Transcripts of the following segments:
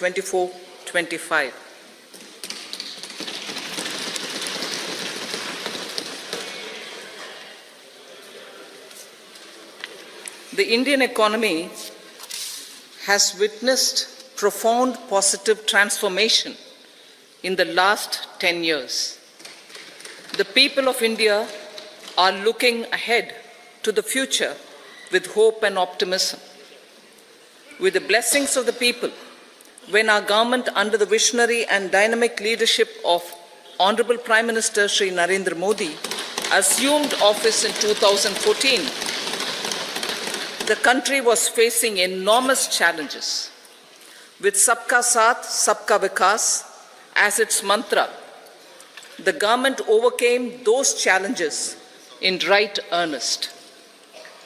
24-25. The Indian economy has witnessed profound positive transformation in the last 10 years. The people of India are looking ahead to the future with hope and optimism. With the blessings of the people, when our government, under the visionary and dynamic leadership of Honorable Prime Minister Shri Narendra Modi, assumed office in 2014, the country was facing enormous challenges. With Sabka Saath, Sabka Vikas as its mantra, the government overcame those challenges in right earnest.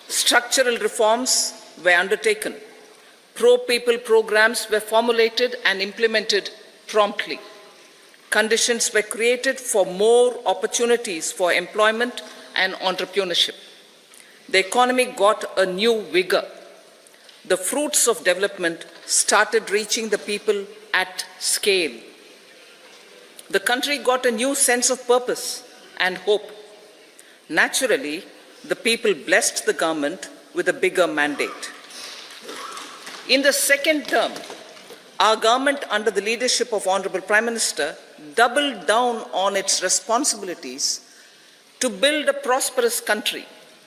Structural reforms were undertaken. Pro-people programs were formulated and implemented promptly. Conditions were created for more opportunities for employment and entrepreneurship. The economy got a new vigor. The fruits of development started reaching the people at scale. The country got a new sense of purpose and hope. Naturally, the people blessed the government with a bigger mandate. In the second term, our government, under the leadership of Honorable Prime Minister, doubled down on its responsibilities to build a prosperous country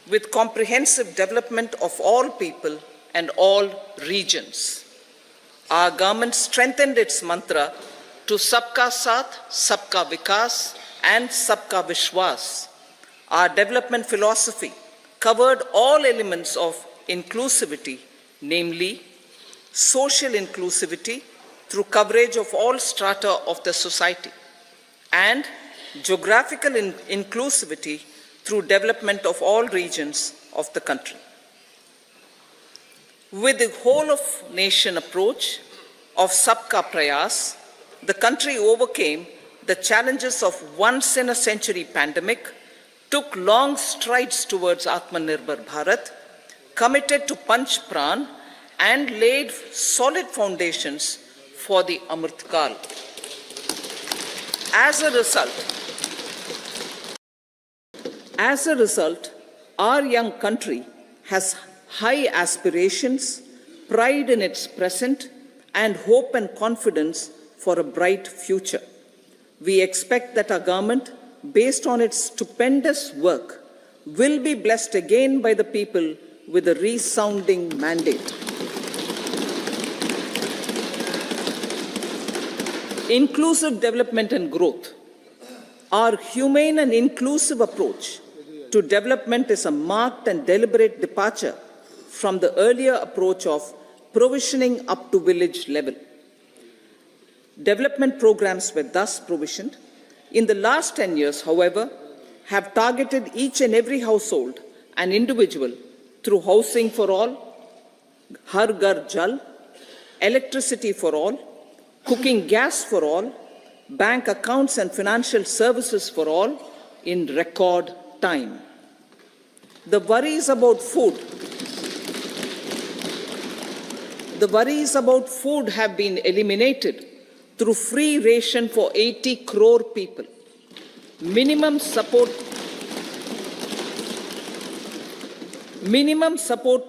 with comprehensive development of all people and all regions. Our government strengthened its mantra to Sabka Saath, Sabka Vikas and Sabka Vishwas. Our development philosophy covered all elements of inclusivity, namely social inclusivity through coverage of all strata of the society, and geographical inclusivity through development of all regions of the country. With the whole of nation approach of Sabka Prayas, the country overcame the challenges of once in a century pandemic, took long strides towards Atmanirbhar Bharat, committed to Panch Pran, and laid solid foundations for the Amrit Kal. As a result, our young country has high aspirations, pride in its present, and hope and confidence for a bright future. We expect that our government, based on its stupendous work, will be blessed again by the people with a resounding mandate. Inclusive development and growth. Our humane and inclusive approach to development is a marked and deliberate departure from the earlier approach of provisioning up to village level. Development programs were thus provisioned. In the last 10 years, however, have targeted each and every household and individual through housing for all, Har Ghar Jal, electricity for all, cooking gas for all, bank accounts and financial services for all in record time. The worries about food have been eliminated through free ration for 80 crore people. Minimum support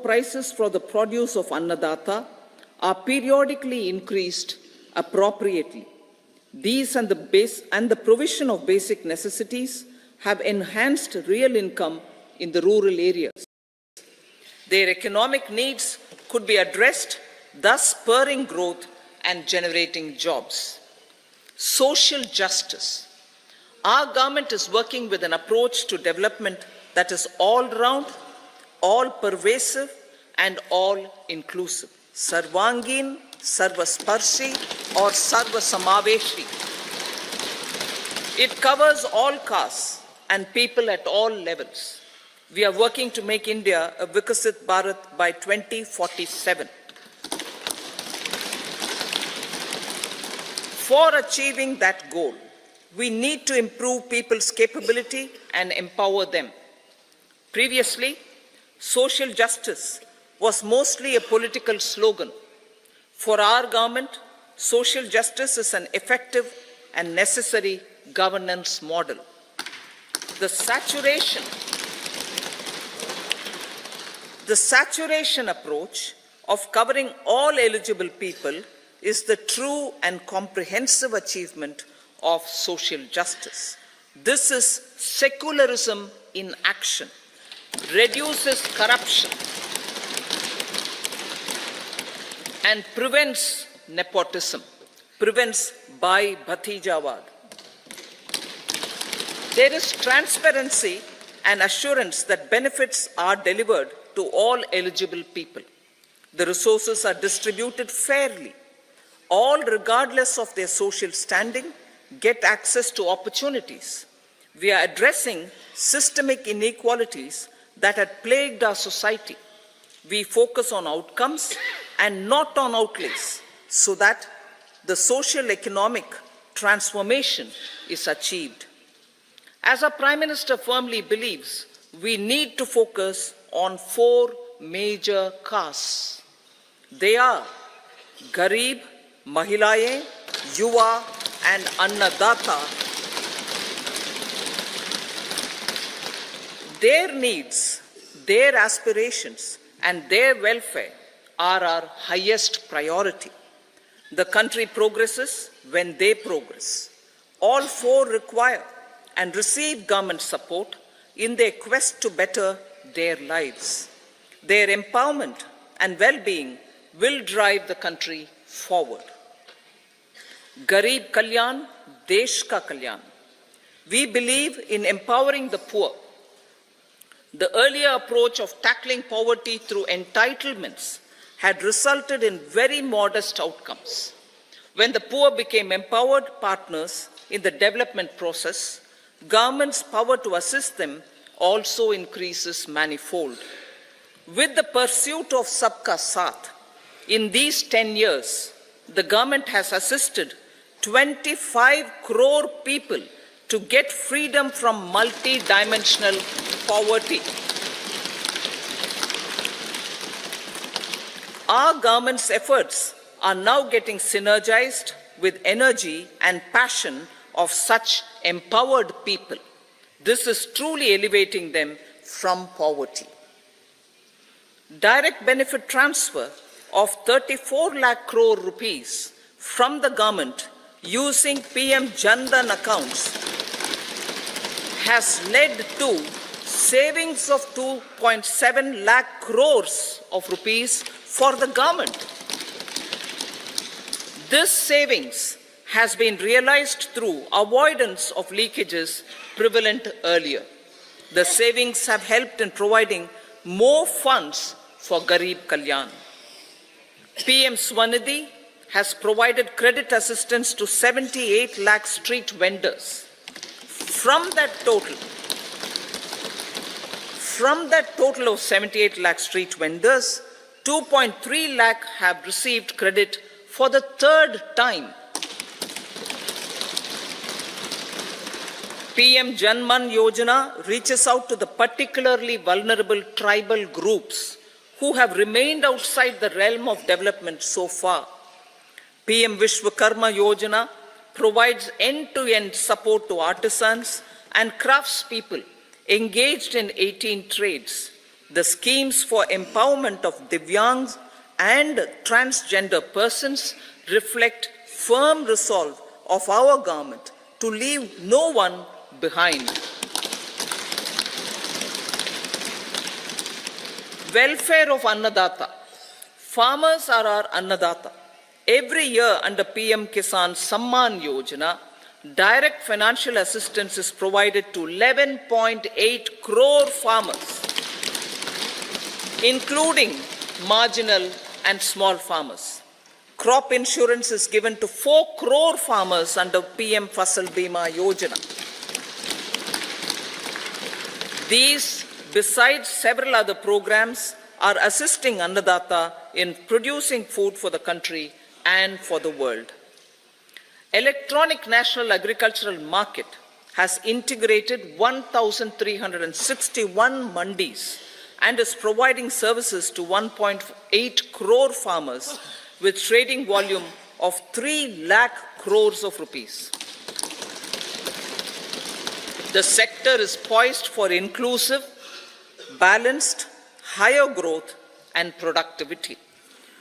prices for the produce of Annadata are periodically increased appropriately. These and the provision of basic necessities have enhanced real income in the rural areas. Their economic needs could be addressed, thus spurring growth and generating jobs. Social justice. Our government is working with an approach to development that is all-round, all-pervasive, and all-inclusive. Sarvangin, Sarvasparshi, or Sarvasamaveshi. It covers all castes and people at all levels. We are working to make India a Vikasit Bharat by 2047. For achieving that goal, we need to improve people's capability and empower them. Previously, social justice was mostly a political slogan. For our government, social justice is an effective and necessary governance model. The saturation approach of covering all eligible people is the true and comprehensive achievement of social justice. This is secularism in action, reduces corruption, and prevents nepotism, prevents Bhai Bhatijawad. There is transparency and assurance that benefits are delivered to all eligible people. The resources are distributed fairly. All, regardless of their social standing, get access to opportunities. We are addressing systemic inequalities that had plagued our society. We focus on outcomes and not on outlays so that the social economic transformation is achieved. As our Prime Minister firmly believes, we need to focus on 4 major castes. They are Garib, Mahilaye, Yuva and Annadata. Their needs, their aspirations and their welfare are our highest priority. The country progresses when they progress. All 4 require and receive government support in their quest to better their lives. Their empowerment and well-being will drive the country forward. Garib Kalyan, Desh Ka Kalyan. We believe in empowering the poor. The earlier approach of tackling poverty through entitlements had resulted in very modest outcomes. When the poor became empowered partners in the development process, government's power to assist them also increases manifold. With the pursuit of Sabka Saath, in these 10 years, the government has assisted 25 crore people to get freedom from multi-dimensional poverty. Our government's efforts are now getting synergized with energy and passion of such empowered people. This is truly elevating them from poverty. Direct benefit transfer of 34 lakh crore rupees from the government using PM Jan Dhan accounts has led to savings of 2.7 lakh crores of rupees for the government. This savings has been realized through avoidance of leakages prevalent earlier. The savings have helped in providing more funds for Garib Kalyan. PM Swanidhi has provided credit assistance to 78 lakh street vendors. From that total of 78 lakh street vendors, 2.3 lakh have received credit for the 3rd time. PM Janman Yojana reaches out to the particularly vulnerable tribal groups who have remained outside the realm of development so far. PM Vishwakarma Yojana provides end-to-end support to artisans and craftspeople engaged in 18 trades. The schemes for empowerment of Divyangs and transgender persons reflect firm resolve of our government to leave no one behind. Welfare of Annadata. Farmers are our Annadata. Every year under PM Kisan Samman Yojana, direct financial assistance is provided to 11.8 crore farmers, including marginal and small farmers. Crop insurance is given to 4 crore farmers under PM Fasal Bima Yojana. These, besides several other programs, are assisting Annadata in producing food for the country and for the world. Electronic National Agricultural Market has integrated 1,361 mandis and is providing services to 1.8 crore farmers with trading volume of 3 lakh crores of rupees. The sector is poised for inclusive, balanced, higher growth and productivity.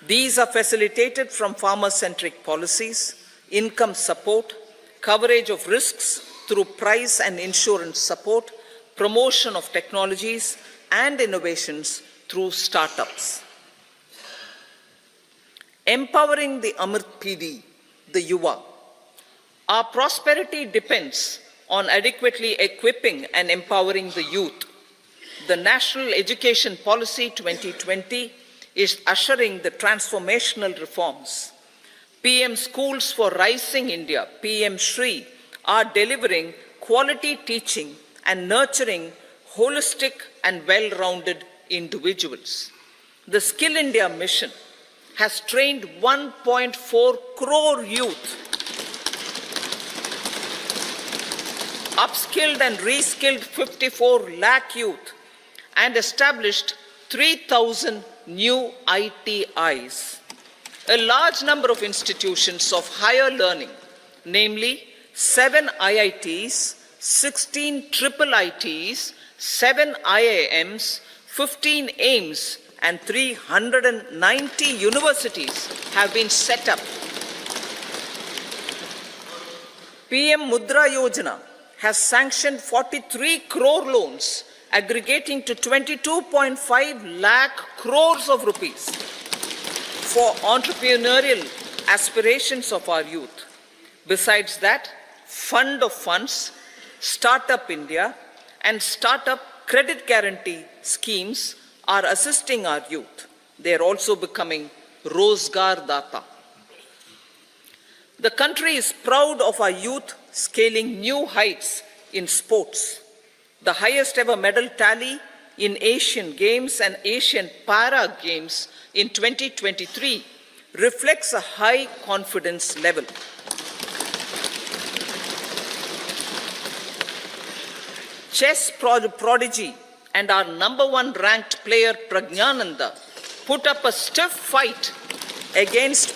These are facilitated from farmer-centric policies, income support, coverage of risks through price and insurance support, promotion of technologies and innovations through startups. Empowering the Amrit PD, the Yuva. Our prosperity depends on adequately equipping and empowering the youth. The National Education Policy 2020 is ushering the transformational reforms. PM Schools for Rising India, PM Shri, are delivering quality teaching and nurturing holistic and well-rounded individuals. The Skill India mission has trained 1.4 crore youth, upskilled and reskilled 54 lakh youth, and established 3,000 new ITIs. A large number of institutions of higher learning, namely 7 IITs, 16 triple ITs, 7 IIMs, 15 AIMS, and 390 universities have been set up. PM Mudra Yojana has sanctioned 43 crore loans aggregating to 22.5 lakh crores of rupees for entrepreneurial aspirations of our youth. Besides that, Fund of Funds, Startup India, and Startup Credit Guarantee schemes are assisting our youth. They are also becoming Rozgar Data. The country is proud of our youth scaling new heights in sports. The highest ever medal tally in Asian Games and Asian Para Games in 2023 reflects a high confidence level. Chess prodigy and our #1 ranked player Pragnananda put up a stiff fight against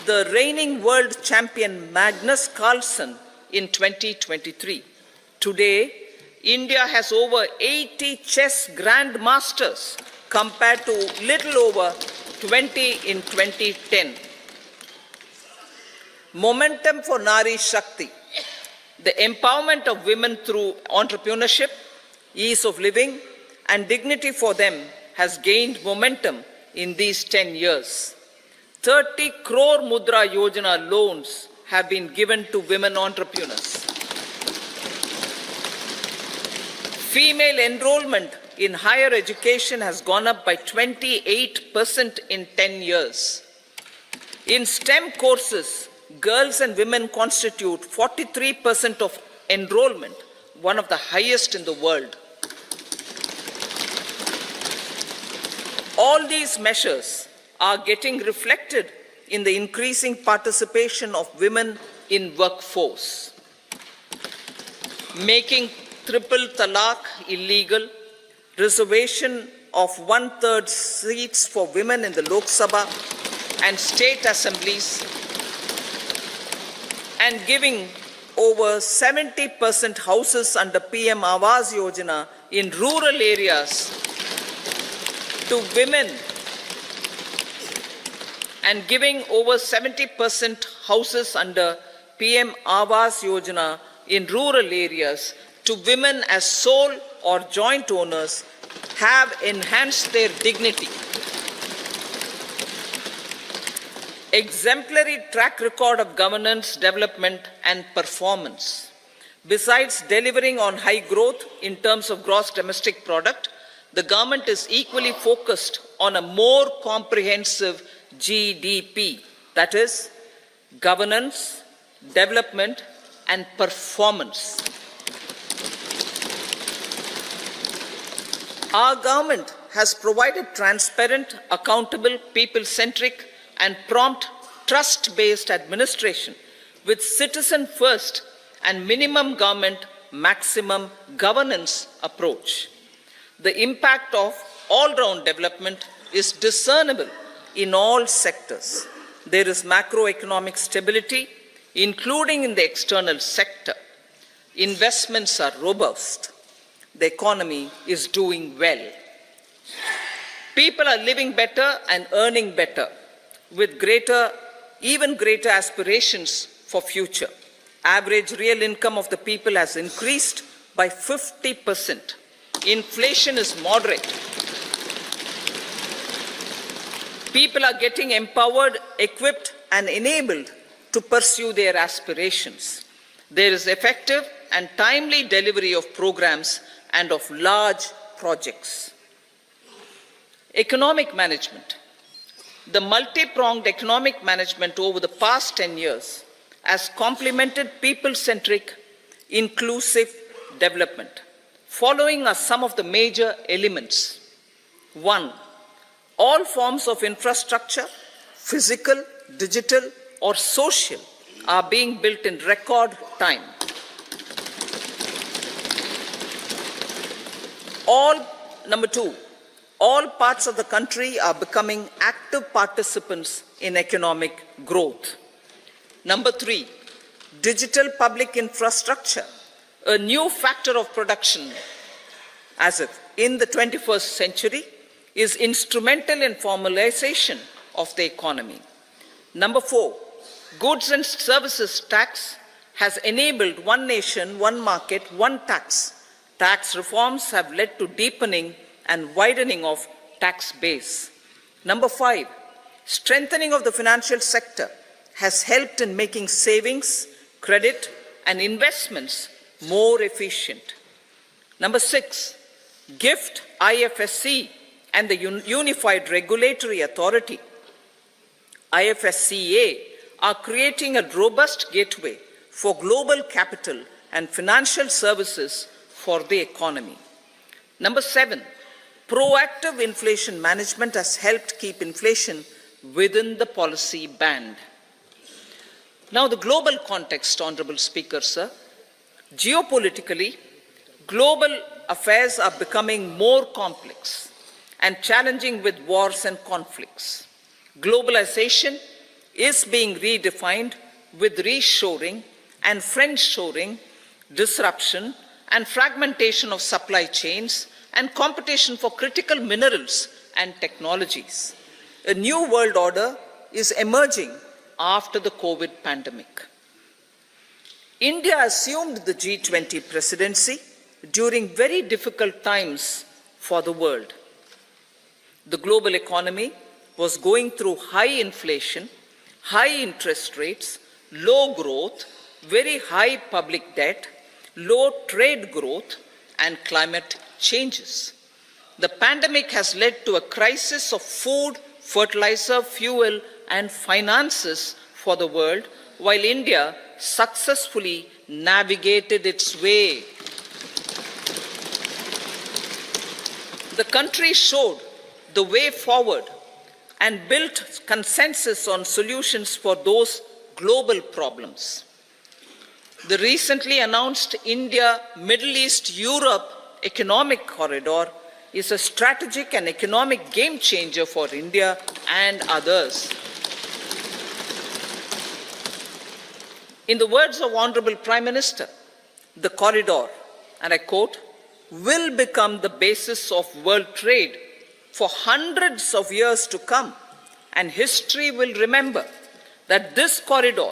the reigning world champion Magnus Carlsen in 2023. Today, India has over 80 chess grandmasters compared to little over 20 in 2010. Momentum for Nari Shakti. The empowerment of women through entrepreneurship, ease of living, and dignity for them has gained momentum in these 10 years. 30 crore Mudra Yojana loans have been given to women entrepreneurs. Female enrollment in higher education has gone up by 28% in 10 years. In STEM courses, girls and women constitute 43% of enrollment, one of the highest in the world. All these measures are getting reflected in the increasing participation of women in workforce. Making triple talaq illegal, reservation of 1/3 seats for women in the Lok Sabha and state assemblies, and giving over 70% houses under PM Awas Yojana in rural areas to women, and giving over 70% houses under PM Awas Yojana in rural areas to women as sole or joint owners have enhanced their dignity. Exemplary track record of governance, development, and performance. Besides delivering on high growth in terms of gross domestic product, the government is equally focused on a more comprehensive GDP, that is, governance, development, and performance. Our government has provided transparent, accountable, people-centric, and prompt, trust-based administration with citizen-first and minimum government, maximum governance approach. The impact of all-round development is discernible in all sectors. There is macroeconomic stability, including in the external sector. Investments are robust. The economy is doing well. People are living better and earning better, with even greater aspirations for future. Average real income of the people has increased by 50%. Inflation is moderate. People are getting empowered, equipped, and enabled to pursue their aspirations. There is effective and timely delivery of programs and of large projects. Economic management. The multi-pronged economic management over the past 10 years has complemented people-centric, inclusive development. Following are some of the major elements. 1. All forms of infrastructure, physical, digital, or social, are being built in record time. Number 2, all parts of the country are becoming active participants in economic growth. Number 3, digital public infrastructure, a new factor of production as if in the 21st century, is instrumental in formalization of the economy. Number 4, goods and services tax has enabled one nation, one market, one tax. Tax reforms have led to deepening and widening of tax base. Number 5, strengthening of the financial sector has helped in making savings, credit, and investments more efficient. Number 6, GIFT, IFSC, and the Unified Regulatory Authority, IFSCA, are creating a robust gateway for global capital and financial services for the economy. Number 7, proactive inflation management has helped keep inflation within the policy band. Now, the global context, Honorable Speaker, sir. Geopolitically, global affairs are becoming more complex and challenging with wars and conflicts. Globalization is being redefined with reshoring and friendshoring, disruption and fragmentation of supply chains, and competition for critical minerals and technologies. A new world order is emerging after the COVID pandemic. India assumed the G20 presidency during very difficult times for the world. The global economy was going through high inflation, high interest rates, low growth, very high public debt, low trade growth, and climate changes. The pandemic has led to a crisis of food, fertilizer, fuel, and finances for the world, while India successfully navigated its way. The country showed the way forward and built consensus on solutions for those global problems. The recently announced India-Middle East-Europe economic corridor is a strategic and economic game changer for India and others. In the words of Honorable Prime Minister, the corridor, and I quote, will become the basis of world trade for hundreds of years to come, and history will remember that this corridor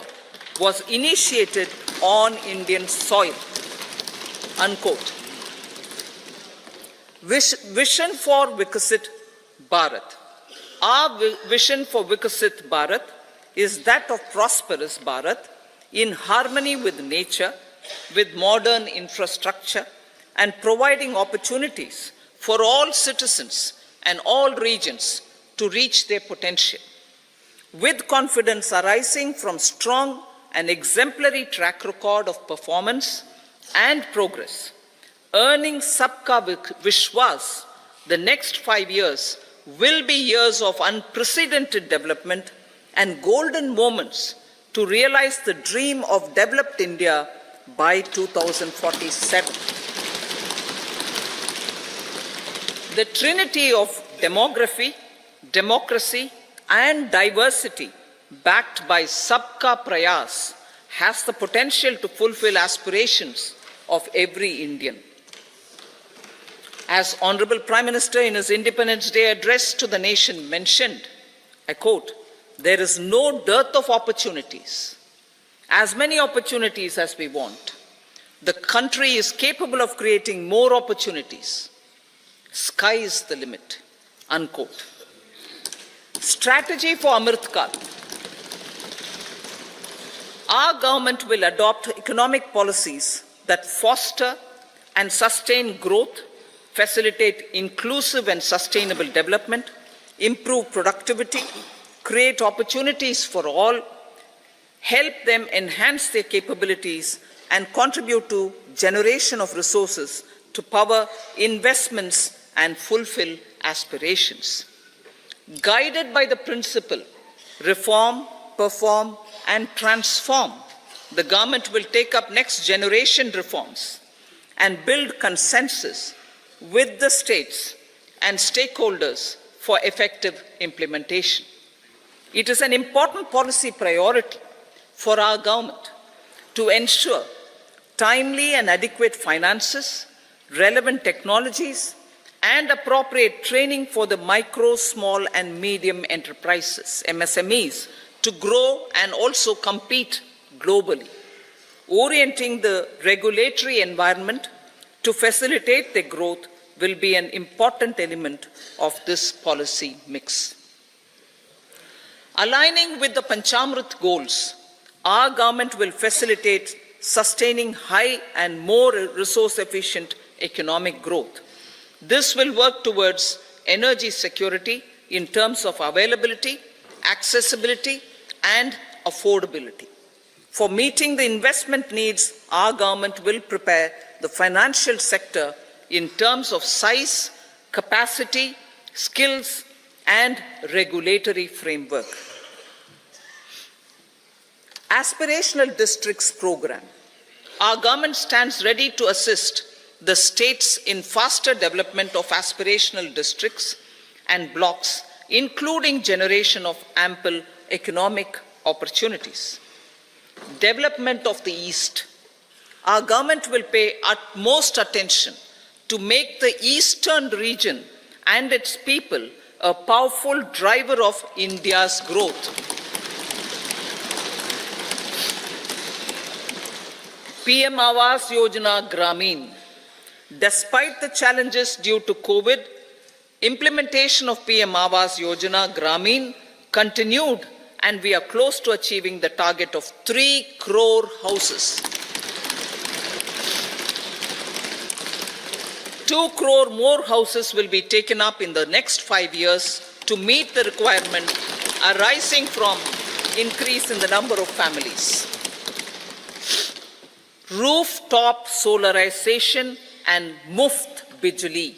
was initiated on Indian soil. Unquote. Vision for Vikasit Bharat. Our vision for Vikasit Bharat is that of prosperous Bharat in harmony with nature, with modern infrastructure, and providing opportunities for all citizens and all regions to reach their potential. With confidence arising from strong and exemplary track record of performance and progress, earning Sabka Vishwas, the next 5 years will be years of unprecedented development and golden moments to realize the dream of developed India by 2047. The trinity of demography, democracy, and diversity backed by Sabka Prayas, has the potential to fulfill aspirations of every Indian. As Honorable Prime Minister in his Independence Day address to the nation mentioned, I quote, "There is no dearth of opportunities, as many opportunities as we want. The country is capable of creating more opportunities. Sky is the limit," unquote. Strategy for Amrit Kal. Our government will adopt economic policies that foster and sustain growth, facilitate inclusive and sustainable development, improve productivity, create opportunities for all, help them enhance their capabilities, and contribute to generation of resources to power investments and fulfill aspirations. Guided by the principle, reform, perform, and transform, the government will take up next generation reforms and build consensus with the states and stakeholders for effective implementation. It is an important policy priority for our government to ensure timely and adequate finances, relevant technologies, and appropriate training for the micro, small, and medium enterprises, MSMEs, to grow and also compete globally. Orienting the regulatory environment to facilitate their growth will be an important element of this policy mix. Aligning with the Panchamrit goals, our government will facilitate sustaining high and more resource-efficient economic growth. This will work towards energy security in terms of availability, accessibility, and affordability. For meeting the investment needs, our government will prepare the financial sector in terms of size, capacity, skills, and regulatory framework. Aspirational Districts Program. Our government stands ready to assist the states in faster development of aspirational districts and blocks, including generation of ample economic opportunities. Development of the East. Our government will pay utmost attention to make the eastern region and its people a powerful driver of India's growth. PM Awas Yojana Gramin. Despite the challenges due to COVID, implementation of PM Awas Yojana Gramin continued, and we are close to achieving the target of 3 crore houses. 2 crore more houses will be taken up in the next 5 years to meet the requirement arising from increase in the number of families. Rooftop solarization and Muft Bijli.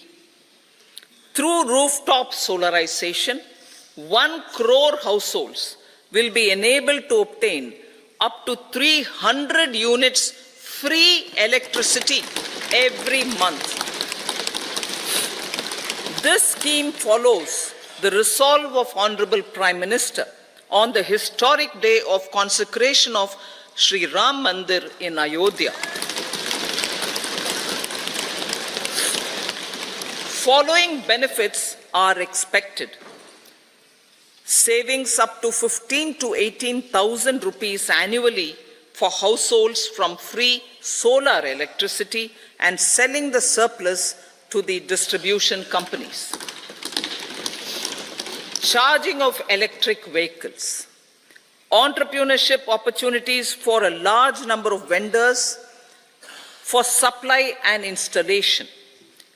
Through rooftop solarization, 1 crore households will be enabled to obtain up to 300 units free electricity every month. This scheme follows the resolve of Honorable Prime Minister on the historic day of consecration of Shri Ram Mandir in Ayodhya. Following benefits are expected. Savings up to 15 to 18,000 rupees annually for households from free solar electricity and selling the surplus to the distribution companies. Charging of electric vehicles. Entrepreneurship opportunities for a large number of vendors for supply and installation.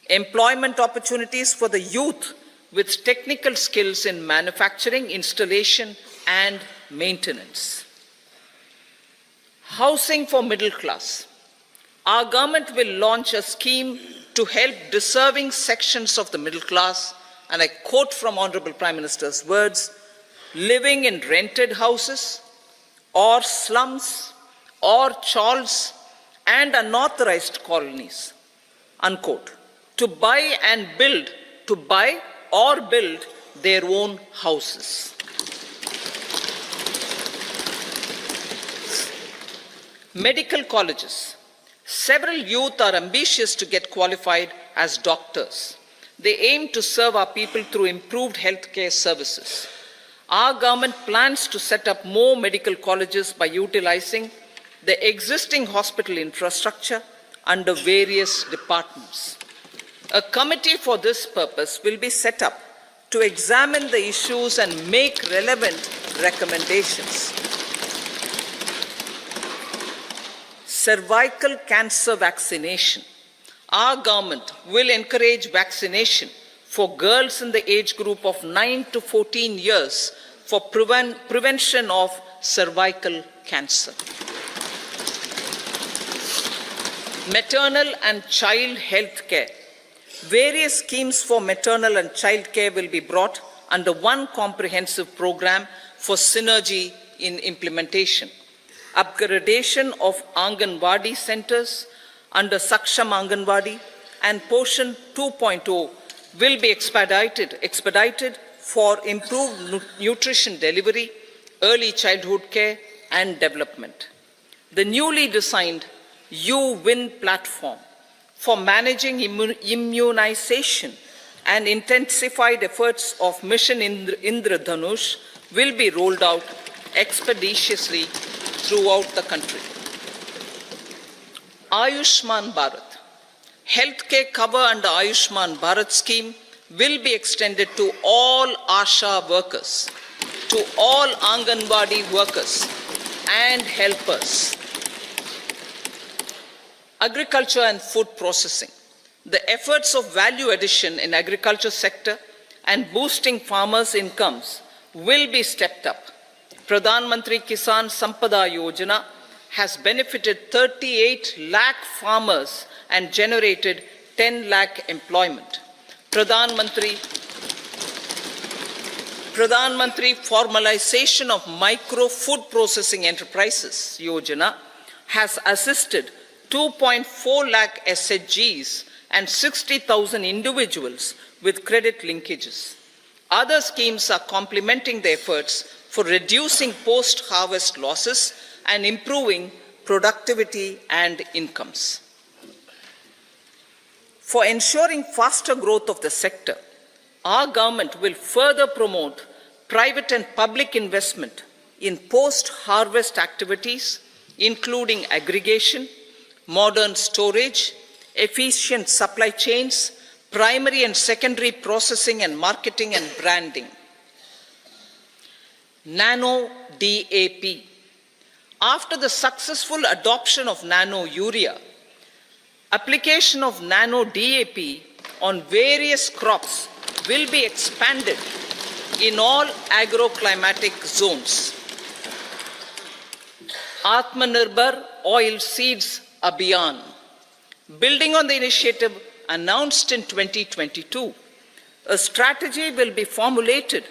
Employment opportunities for the youth with technical skills in manufacturing, installation, and maintenance. Housing for middle class. Our government will launch a scheme to help deserving sections of the middle class, and I quote from Honorable Prime Minister's words, living in rented houses or slums or chawls and unauthorized colonies, unquote, to buy or build their own houses. Medical colleges. Several youth are ambitious to get qualified as doctors. They aim to serve our people through improved healthcare services. Our government plans to set up more medical colleges by utilizing the existing hospital infrastructure under various departments. A committee for this purpose will be set up to examine the issues and make relevant recommendations. Cervical cancer vaccination. Our government will encourage vaccination for girls in the age group of 9 to 14 years for prevention of cervical cancer. Maternal and child health care. Various schemes for maternal and child care will be brought under one comprehensive program for synergy in implementation. Upgradation of Anganwadi centers under Saksham Anganwadi and Poshan 2.0 will be expedited for improved nutrition delivery, early childhood care and development. The newly designed U-Win platform for managing immunization and intensified efforts of Mission Indradhanush will be rolled out expeditiously throughout the country. Ayushman Bharat. Healthcare cover under Ayushman Bharat scheme will be extended to all ASHA workers, to all Anganwadi workers and helpers. Agriculture and food processing. The efforts of value addition in agriculture sector and boosting farmers' incomes will be stepped up. Pradhan Mantri Kisan Sampada Yojana has benefited 38 lakh farmers and generated 10 lakh employment. Pradhan Mantri Formalization of Micro Food Processing Enterprises Yojana has assisted 2.4 lakh SHGs and 60,000 individuals with credit linkages. Other schemes are complementing the efforts for reducing post-harvest losses and improving productivity and incomes. For ensuring faster growth of the sector, our government will further promote private and public investment in post-harvest activities, including aggregation, modern storage, efficient supply chains, primary and secondary processing and marketing and branding. Nano DAP. After the successful adoption of nano urea, application of nano DAP on various crops will be expanded in all agroclimatic zones. Atmanirbhar Oil Seeds Abhiyan. Building on the initiative announced in 2022, a strategy will be formulated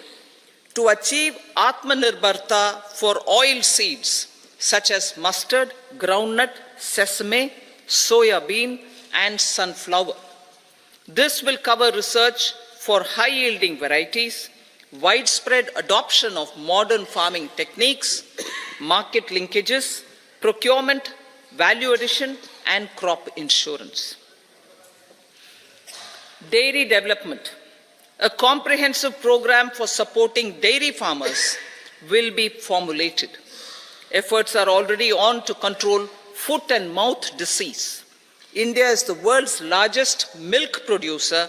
to achieve Atmanirbharta for oil seeds such as mustard, groundnut, sesame, soya bean, and sunflower. This will cover research for high-yielding varieties, widespread adoption of modern farming techniques, market linkages, procurement, value addition, and crop insurance. Dairy development. A comprehensive program for supporting dairy farmers will be formulated. Efforts are already on to control foot and mouth disease. India is the world's largest milk producer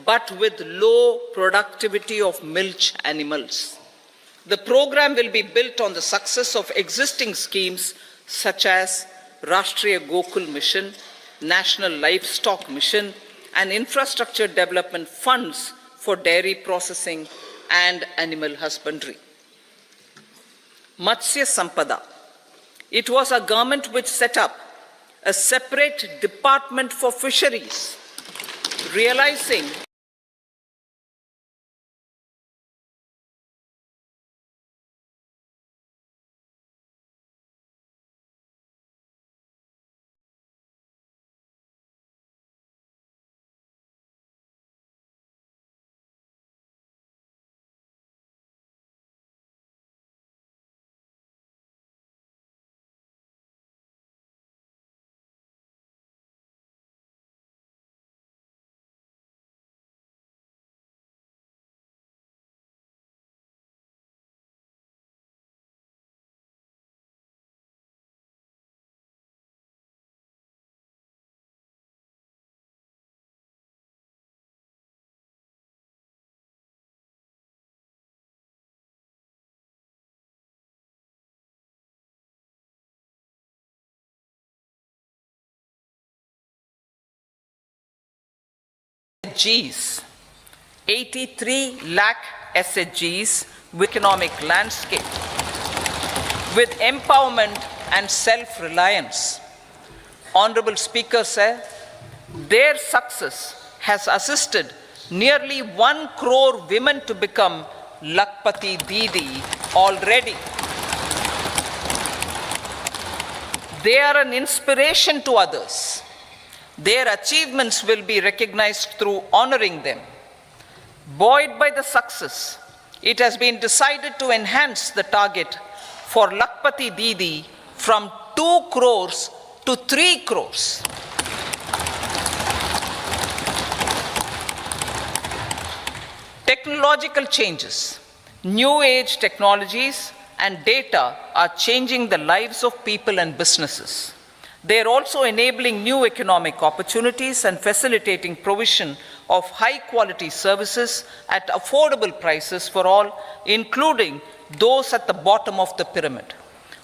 but with low productivity of milch animals. The program will be built on the success of existing schemes such as Rashtriya Gokul Mission, National Livestock Mission, and infrastructure development funds for dairy processing and animal husbandry. Matsya Sampada. It was our government which set up a separate department for fisheries, realizing SHGs, 83 lakh SHGs with economic landscape, with empowerment and self-reliance. Honorable Speaker sir, their success has assisted nearly 1 crore women to become Lakpati Didi already. They are an inspiration to others. Their achievements will be recognized through honoring them. Buoyed by the success, it has been decided to enhance the target for Lakpati Didi from 2 crores to 3 crores. Technological changes, new age technologies and data are changing the lives of people and businesses. They are also enabling new economic opportunities and facilitating provision of high quality services at affordable prices for all, including those at the bottom of the pyramid.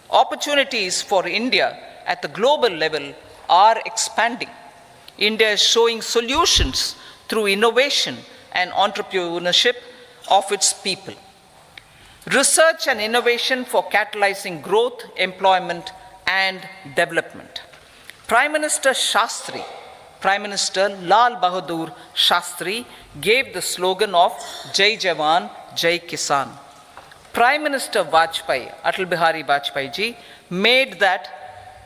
Opportunities for India at the global level are expanding. India is showing solutions through innovation and entrepreneurship of its people. Research and innovation for catalyzing growth, employment, and development. Prime Minister Shastri, Prime Minister Lal Bahadur Shastri gave the slogan of Jai Jawan, Jai Kisan. Prime Minister Vajpayee, Atal Bihari Vajpayee ji, made that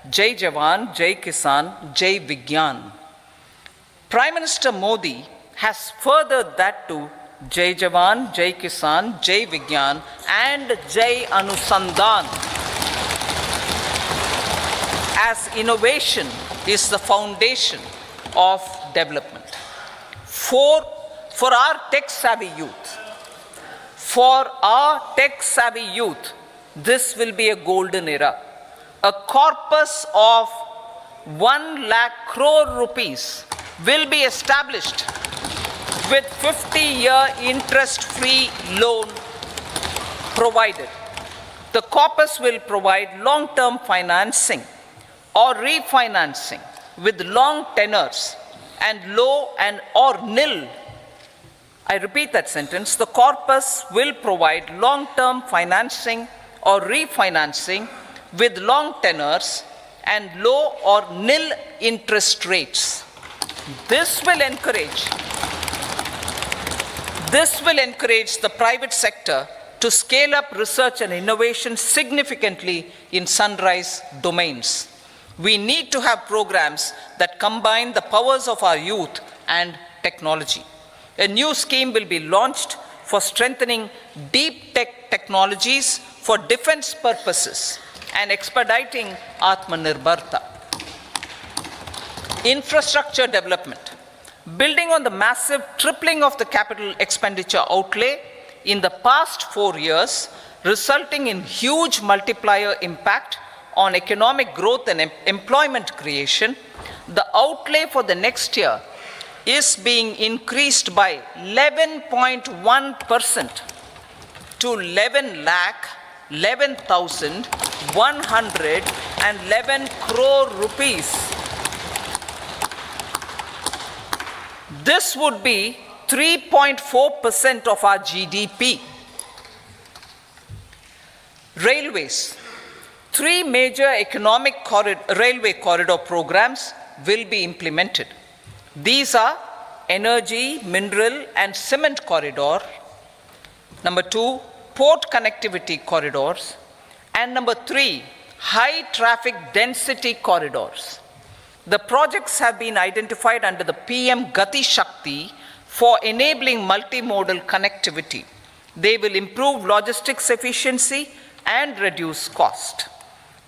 Jai Jawan, Jai Kisan, Jai Vigyan. Prime Minister Modi has furthered that to Jai Jawan, Jai Kisan, Jai Vigyan, and Jai Anusandhan, as innovation is the foundation of development. For our tech-savvy youth, this will be a golden era. A corpus of 1 lakh crore rupees will be established with 50-year interest-free loan provided. The corpus will provide long-term financing or refinancing with long tenors and low and or nil. I repeat that sentence. The corpus will provide long-term financing or refinancing with long tenors and low or nil interest rates. This will encourage the private sector to scale up research and innovation significantly in sunrise domains. We need to have programs that combine the powers of our youth and technology. A new scheme will be launched for strengthening deep tech technologies for defense purposes and expediting Atmanirbharta. Infrastructure development. Building on the massive tripling of the capital expenditure outlay in the past 4 years, resulting in huge multiplier impact on economic growth and employment creation, the outlay for the next year is being increased by 11.1% to 11,111 crore rupees. This would be 3.4% of our GDP. Railways. 3 major economic railway corridor programs will be implemented. These are energy, mineral, and cement corridor. Number 2, port connectivity corridors. And number 3, high traffic density corridors. The projects have been identified under the PM Gati Shakti for enabling multimodal connectivity. They will improve logistics efficiency and reduce cost.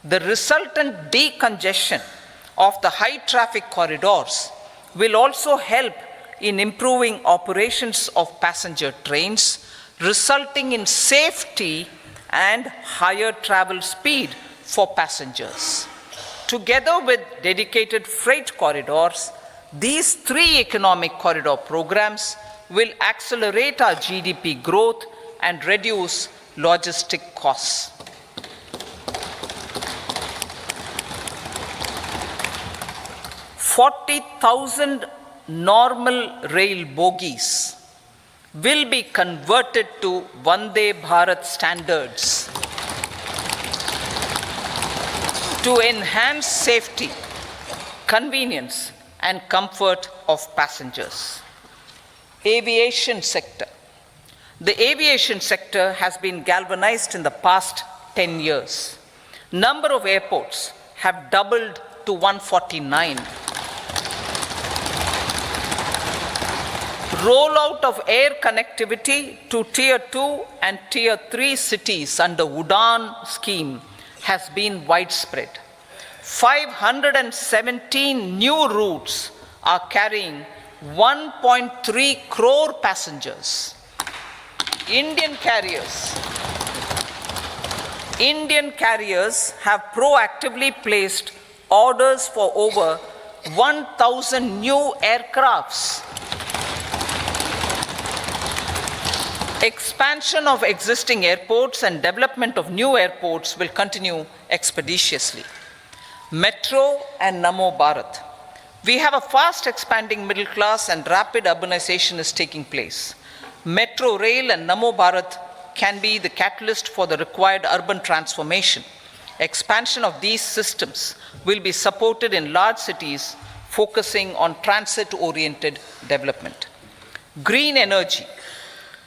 The resultant decongestion of the high traffic corridors will also help in improving operations of passenger trains, resulting in safety and higher travel speed for passengers. Together with dedicated freight corridors, these 3 economic corridor programs will accelerate our GDP growth and reduce logistic costs. 40,000 normal rail bogies will be converted to Vande Bharat standards to enhance safety, convenience, and comfort of passengers. Aviation sector. The aviation sector has been galvanized in the past 10 years. Number of airports have doubled to 149. Rollout of air connectivity to Tier 2 and Tier 3 cities under UDAN scheme has been widespread. 517 new routes are carrying 1.3 crore passengers. Indian carriers have proactively placed orders for over 1,000 new aircrafts. Expansion of existing airports and development of new airports will continue expeditiously. Metro and Namo Bharat. We have a fast expanding middle class and rapid urbanization is taking place. Metro rail and Namo Bharat can be the catalyst for the required urban transformation. Expansion of these systems will be supported in large cities focusing on transit-oriented development. Green energy.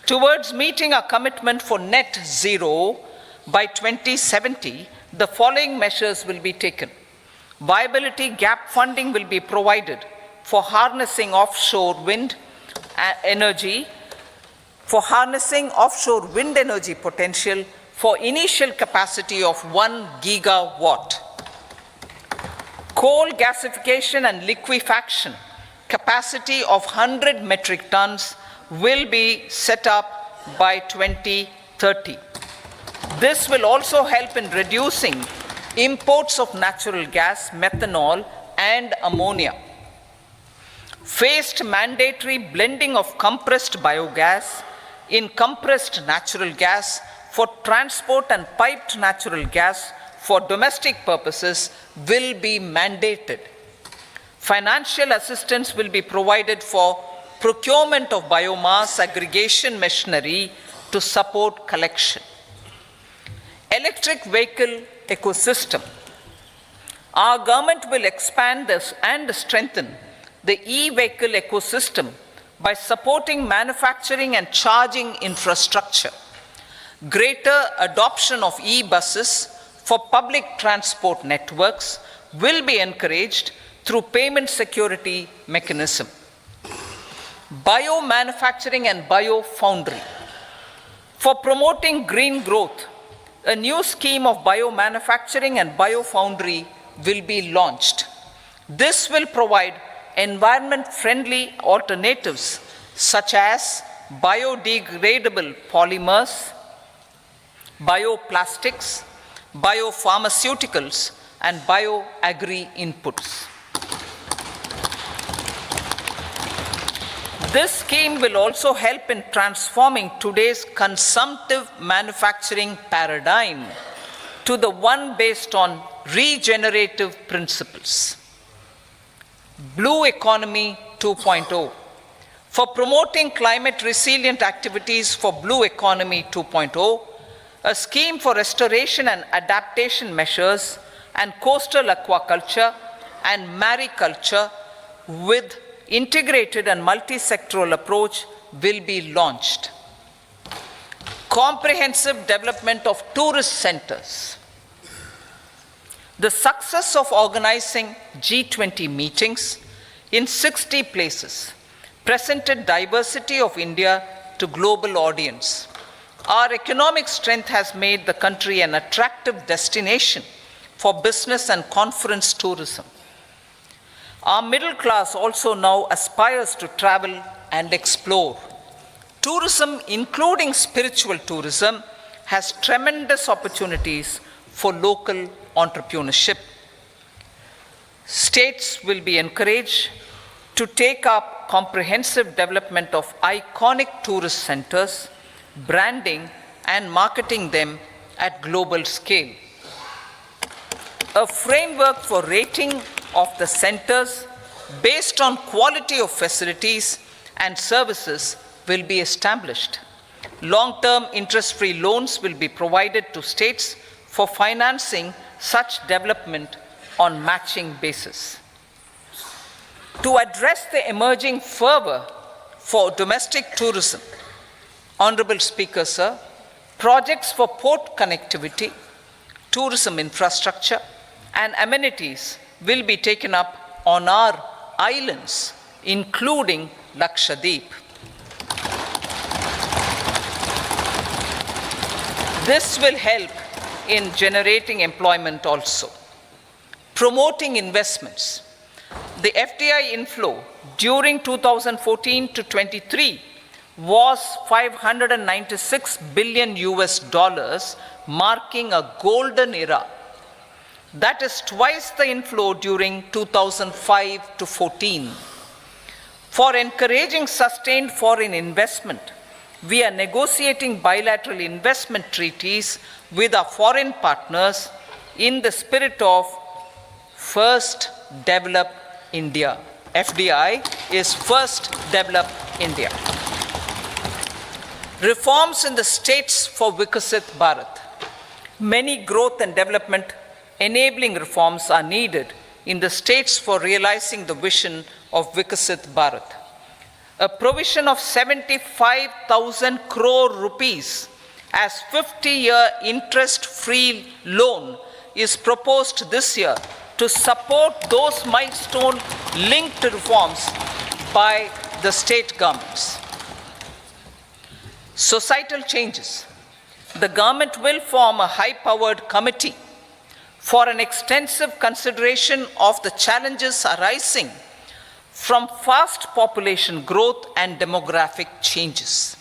Towards meeting our commitment for net zero by 2070, the following measures will be taken. Viability gap funding will be provided for harnessing offshore wind energy potential for initial capacity of 1 gigawatt. Coal gasification and liquefaction capacity of 100 metric tons will be set up by 2030. This will also help in reducing imports of natural gas, methanol, and ammonia. Phased mandatory blending of compressed biogas in compressed natural gas for transport and piped natural gas for domestic purposes will be mandated. Financial assistance will be provided for procurement of biomass aggregation machinery to support collection. Electric vehicle ecosystem. Our government will expand this and strengthen the e-vehicle ecosystem by supporting manufacturing and charging infrastructure. Greater adoption of e-buses for public transport networks will be encouraged through payment security mechanism. Biomanufacturing and biofoundry. For promoting green growth, a new scheme of biomanufacturing and biofoundry will be launched. This will provide environment-friendly alternatives such as biodegradable polymers, bioplastics, biopharmaceuticals, and bioagri inputs. This scheme will also help in transforming today's consumptive manufacturing paradigm to the one based on regenerative principles. Blue Economy 2.0. For promoting climate resilient activities for Blue Economy 2.0, a scheme for restoration and adaptation measures and coastal aquaculture and mariculture with integrated and multi-sectoral approach will be launched. Comprehensive development of tourist centers. The success of organizing G20 meetings in 60 places presented diversity of India to global audience. Our economic strength has made the country an attractive destination for business and conference tourism. Our middle class also now aspires to travel and explore. Tourism, including spiritual tourism, has tremendous opportunities for local entrepreneurship. States will be encouraged to take up comprehensive development of iconic tourist centers, branding and marketing them at global scale. A framework for rating of the centers based on quality of facilities and services will be established. Long-term interest-free loans will be provided to states for financing such development on matching basis. To address the emerging fervor for domestic tourism, Honorable Speaker, sir, projects for port connectivity, tourism infrastructure, and amenities will be taken up on our islands, including Lakshadweep. This will help in generating employment also. Promoting investments. The FDI inflow during 2014 to 23 was $596 billion US, marking a golden era. That is twice the inflow during 2005 to 14. For encouraging sustained foreign investment, we are negotiating bilateral investment treaties with our foreign partners in the spirit of First Develop India. FDI is First Develop India. Reforms in the states for Vikasit Bharat. Many growth and development enabling reforms are needed in the states for realizing the vision of Vikasit Bharat. A provision of 75,000 crore rupees as 50-year interest-free loan is proposed this year to support those milestone-linked reforms by the state governments. Societal changes. The government will form a high-powered committee for an extensive consideration of the challenges arising from fast population growth and demographic changes.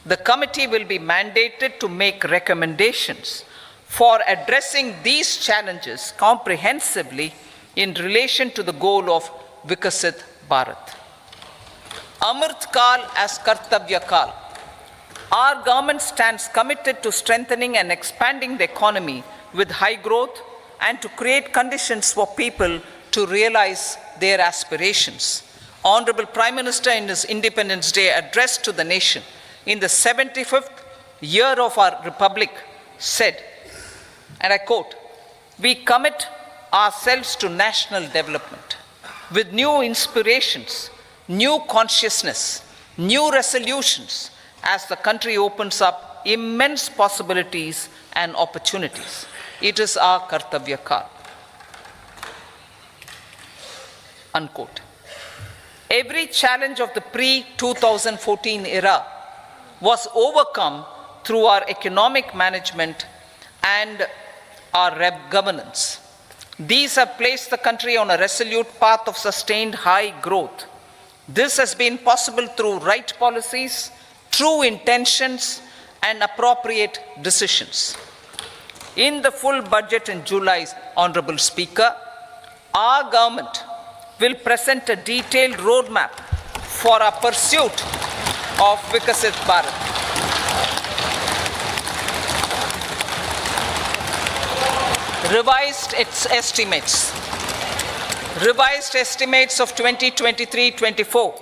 The committee will be mandated to make recommendations for addressing these challenges comprehensively in relation to the goal of Vikasit Bharat. Amrit Kal as Kartavya Kal. Our government stands committed to strengthening and expanding the economy with high growth and to create conditions for people to realize their aspirations. Honorable Prime Minister in his Independence Day address to the nation in the 75th year of our Republic said, and I quote, "We commit ourselves to national development with new inspirations, new consciousness, new resolutions as the country opens up immense possibilities and opportunities. It is our Kartavya Kal." Unquote. Every challenge of the pre-2014 era was overcome through our economic management and our governance. These have placed the country on a resolute path of sustained high growth. This has been possible through right policies, true intentions, and appropriate decisions. In the full budget in July, Honorable Speaker, our government will present a detailed roadmap for our pursuit of Vikasit Bharat. Revised estimates of 2023-24.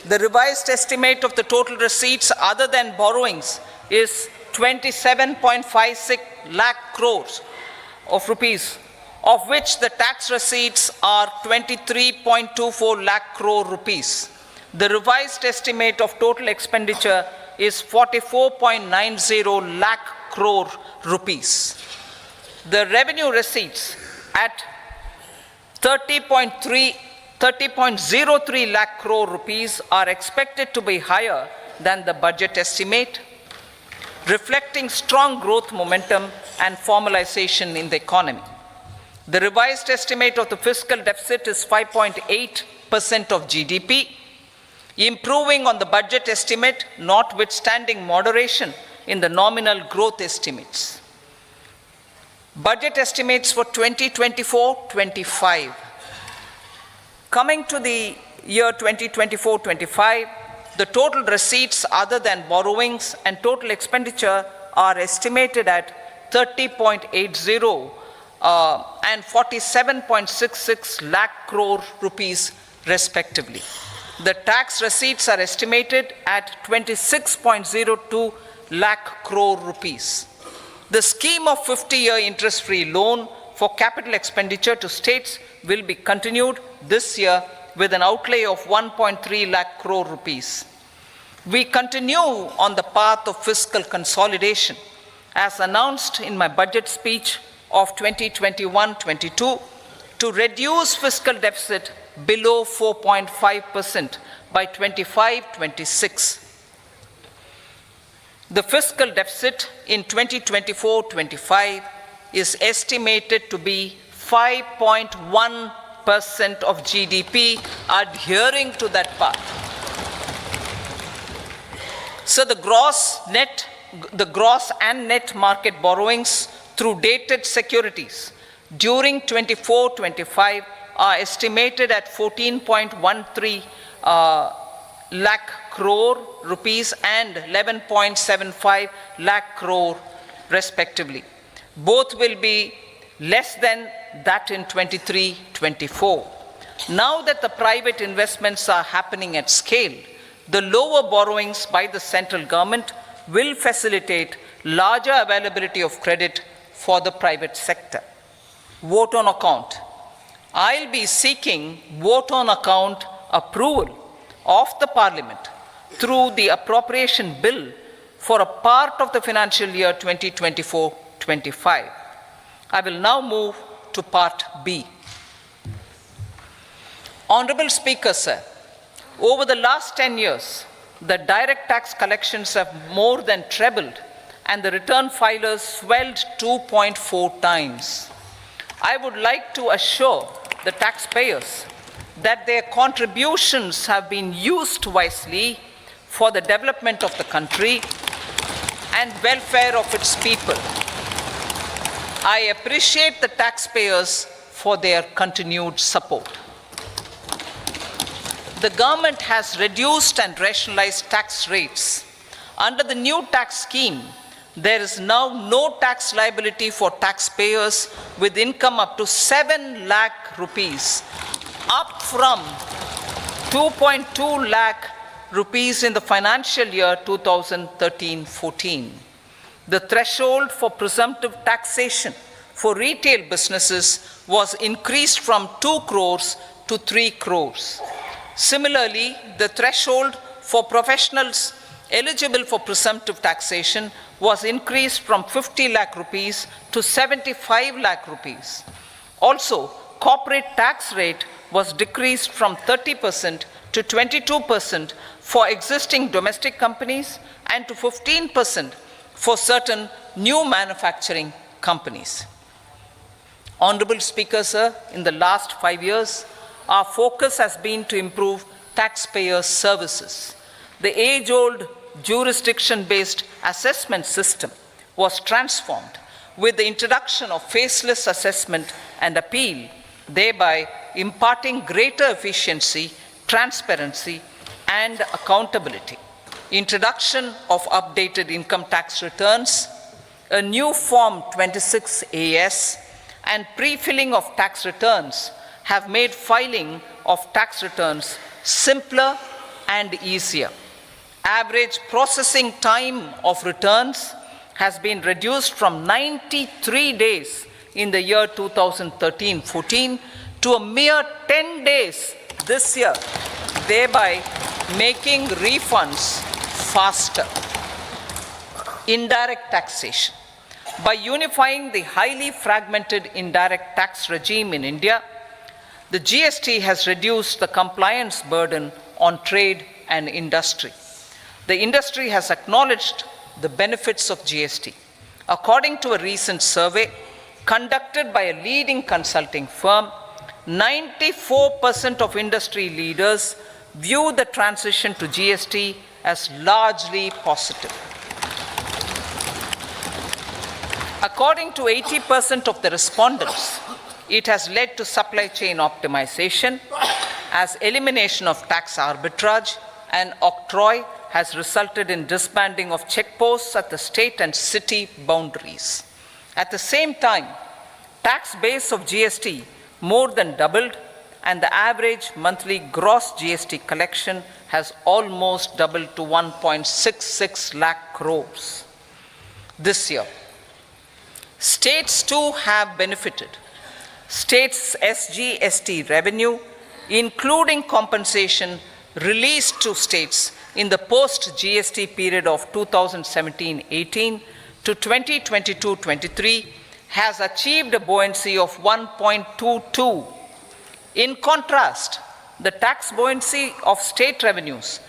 The revised estimate of the total receipts other than borrowings is 27.56 lakh crores of rupees, of which the tax receipts are 23.24 lakh crore rupees. The revised estimate of total expenditure is 44.90 lakh crore rupees. The revenue receipts at 30.03 lakh crore rupees are expected to be higher than the budget estimate, reflecting strong growth momentum and formalization in the economy. The revised estimate of the fiscal deficit is 5.8% of GDP, improving on the budget estimate, notwithstanding moderation in the nominal growth estimates. Budget estimates for 2024-25. Coming to the year 2024-25, the total receipts other than borrowings and total expenditure are estimated at 30.80 and 47.66 lakh crore rupees respectively. The tax receipts are estimated at 26.02 lakh crore rupees. The scheme of 50-year interest-free loan for capital expenditure to states will be continued this year with an outlay of 1.3 lakh crore rupees. We continue on the path of fiscal consolidation, as announced in my budget speech of 2021-22, to reduce fiscal deficit below 4.5% by 25-26. The fiscal deficit in 2024-25 is estimated to be 5.1% of GDP, adhering to that path. So the gross and net market borrowings through dated securities during 24-25 are estimated at 14.13 lakh crore rupees and 11.75 lakh crore respectively. Both will be less than that in 23-24. Now that the private investments are happening at scale, the lower borrowings by the central government will facilitate larger availability of credit for the private sector. Vote on account. I'll be seeking vote on account approval of the Parliament through the appropriation bill for a part of the financial year 2024-25. I will now move to part B. Honorable Speaker, sir, over the last 10 years, the direct tax collections have more than trebled and the return filers swelled 2.4 times. I would like to assure the taxpayers that their contributions have been used wisely for the development of the country and welfare of its people. I appreciate the taxpayers for their continued support. The government has reduced and rationalized tax rates. Under the new tax scheme, there is now no tax liability for taxpayers with income up to 7 lakh rupees, up from 2.2 lakh rupees in the financial year 2013-14. The threshold for presumptive taxation for retail businesses was increased from 2 crores to 3 crores. Similarly, the threshold for professionals eligible for presumptive taxation was increased from 50 lakh rupees to 75 lakh rupees. Also, corporate tax rate was decreased from 30% to 22% for existing domestic companies and to 15% for certain new manufacturing companies. Honorable Speaker, sir, in the last 5 years, our focus has been to improve taxpayer services. The age-old jurisdiction-based assessment system was transformed with the introduction of faceless assessment and appeal, thereby imparting greater efficiency, transparency, and accountability. Introduction of updated income tax returns, a new Form 26AS, and pre-filling of tax returns have made filing of tax returns simpler and easier. Average processing time of returns has been reduced from 93 days in the year 2013-14 to a mere 10 days this year, thereby making refunds faster. Indirect taxation. By unifying the highly fragmented indirect tax regime in India, the GST has reduced the compliance burden on trade and industry. The industry has acknowledged the benefits of GST. According to a recent survey conducted by a leading consulting firm, 94% of industry leaders view the transition to GST as largely positive. According to 80% of the respondents, it has led to supply chain optimization, as elimination of tax arbitrage and octroi has resulted in disbanding of checkposts at the state and city boundaries. At the same time, tax base of GST more than doubled and the average monthly gross GST collection has almost doubled to 1.66 lakh crores this year. States too have benefited. States' SGST revenue, including compensation released to states in the post-GST period of 2017-18 to 2022-23, has achieved a buoyancy of 1.22. In contrast, the tax buoyancy of state revenues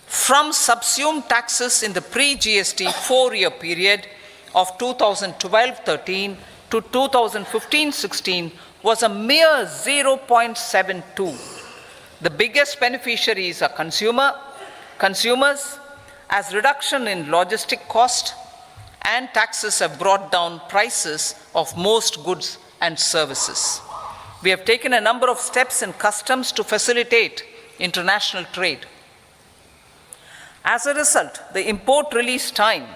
from subsumed taxes in the pre-GST four-year period of 2012-13 to 2015-16 was a mere 0.72. The biggest beneficiaries are consumers, as reduction in logistic cost and taxes have brought down prices of most goods and services. We have taken a number of steps in customs to facilitate international trade. As a result, the import release time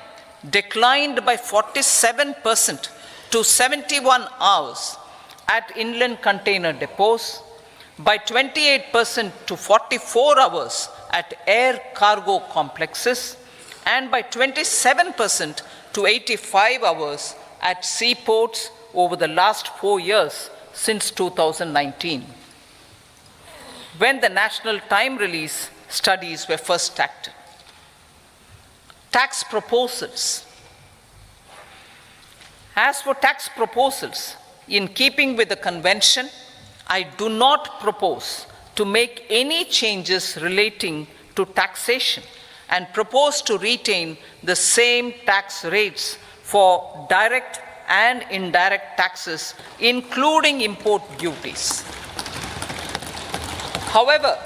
declined by 47% to 71 hours at inland container depots, by 28% to 44 hours at air cargo complexes, and by 27% to 85 hours at seaports over the last 4 years since 2019, when the national time release studies were first started. Tax proposals. As for tax proposals, in keeping with the convention, I do not propose to make any changes relating to taxation and propose to retain the same tax rates for direct and indirect taxes, including import duties. However,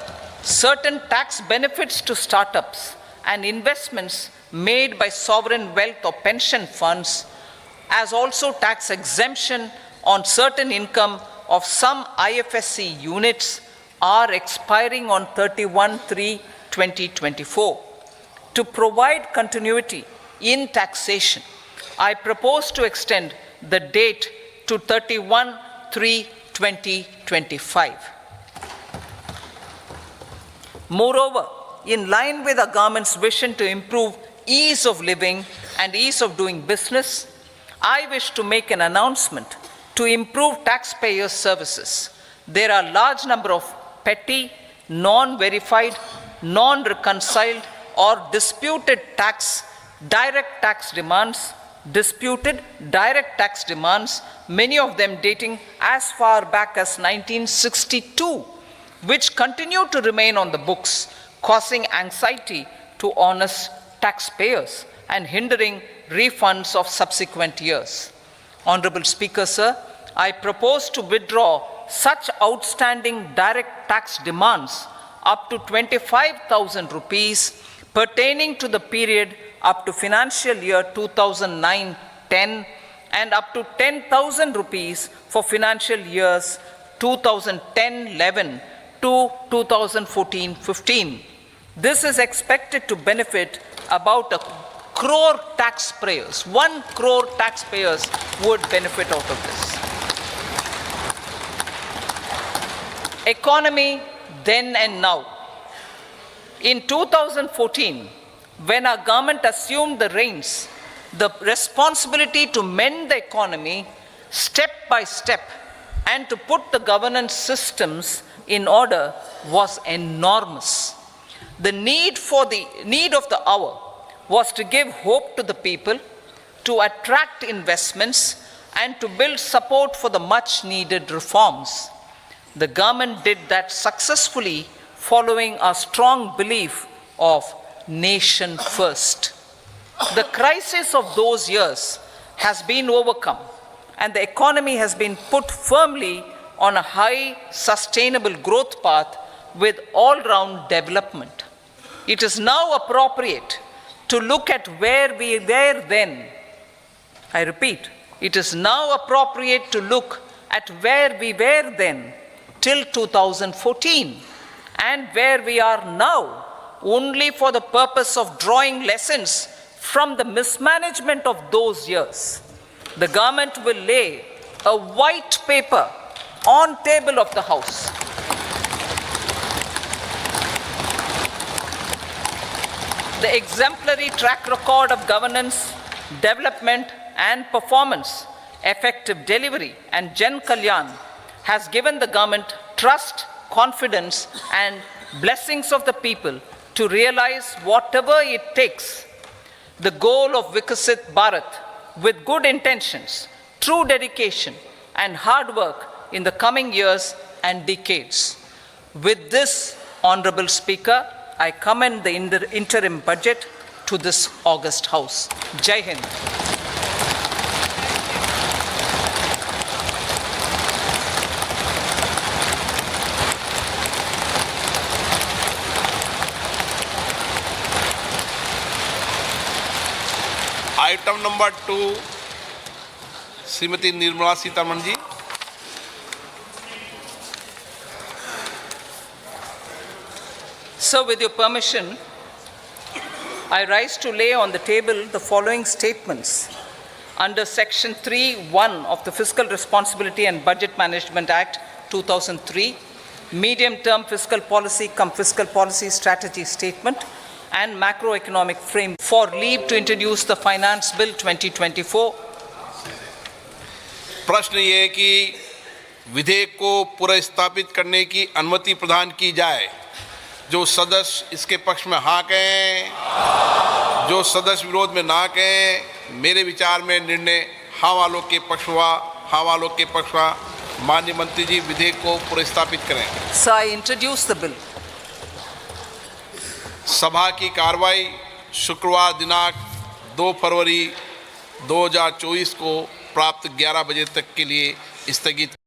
certain tax benefits to startups and investments made by sovereign wealth or pension funds, as also tax exemption on certain income of some IFSC units, are expiring on 31/3/2024. To provide continuity in taxation, I propose to extend the date to 31/3/2025. Moreover, in line with our government's vision to improve ease of living and ease of doing business, I wish to make an announcement to improve taxpayer services. There are a large number of petty, non-verified, non-reconciled, or disputed direct tax demands, many of them dating as far back as 1962, which continue to remain on the books, causing anxiety to honest taxpayers and hindering refunds of subsequent years. Honorable Speaker, sir, I propose to withdraw such outstanding direct tax demands up to 25,000 rupees pertaining to the period up to financial year 2009-10 and up to 10,000 rupees for financial years 2010-11 to 2014-15. This is expected to benefit about 1 crore taxpayers. 1 crore taxpayers would benefit out of this. Economy then and now. In 2014, when our government assumed the reins, the responsibility to mend the economy step by step and to put the governance systems in order was enormous. The need of the hour was to give hope to the people, to attract investments, and to build support for the much needed reforms. The government did that successfully, following a strong belief of nation first. The crisis of those years has been overcome, and the economy has been put firmly on a high, sustainable growth path with all-round development. It is now appropriate to look at where we were then. I repeat, it is now appropriate to look at where we were then till 2014 and where we are now, only for the purpose of drawing lessons from the mismanagement of those years. The government will lay a white paper on table of the House The exemplary track record of governance, development, and performance, effective delivery, and Jan Kalyan has given the government trust, confidence, and blessings of the people to realize whatever it takes the goal of Vikasit Bharat with good intentions, true dedication, and hard work in the coming years and decades. With this, Honorable Speaker, I commend the interim budget to this august House. Jai Hind. Item number 2 Shrimati Nirmala Sitharaman ji. So, with your permission, I rise to lay on the table the following statements under Section 3(1) of the Fiscal Responsibility and Budget Management Act 2003, Medium-Term Fiscal Policy cum Fiscal Policy Strategy Statement and Macroeconomic Frame for leave to introduce the Finance Bill 2024. प्रश्न ये है कि विधेयक को पुनर्स्थापित करने की अनुमति प्रदान की जाए। जो सदस्य इसके पक्ष में हाँ कहें, जो सदस्य विरोध में ना कहें। मेरे विचार में निर्णय हाँ वालों के पक्ष हुआ, हाँ वालों के पक्ष हुआ। माननीय मंत्री जी विधेयक को पुनर्स्थापित करें। So I introduce the bill. सभा की कार्रवाई शुक्रवार दिनांक 2 फरवरी 2024 को प्राप्त 11 बजे तक के लिए स्थगित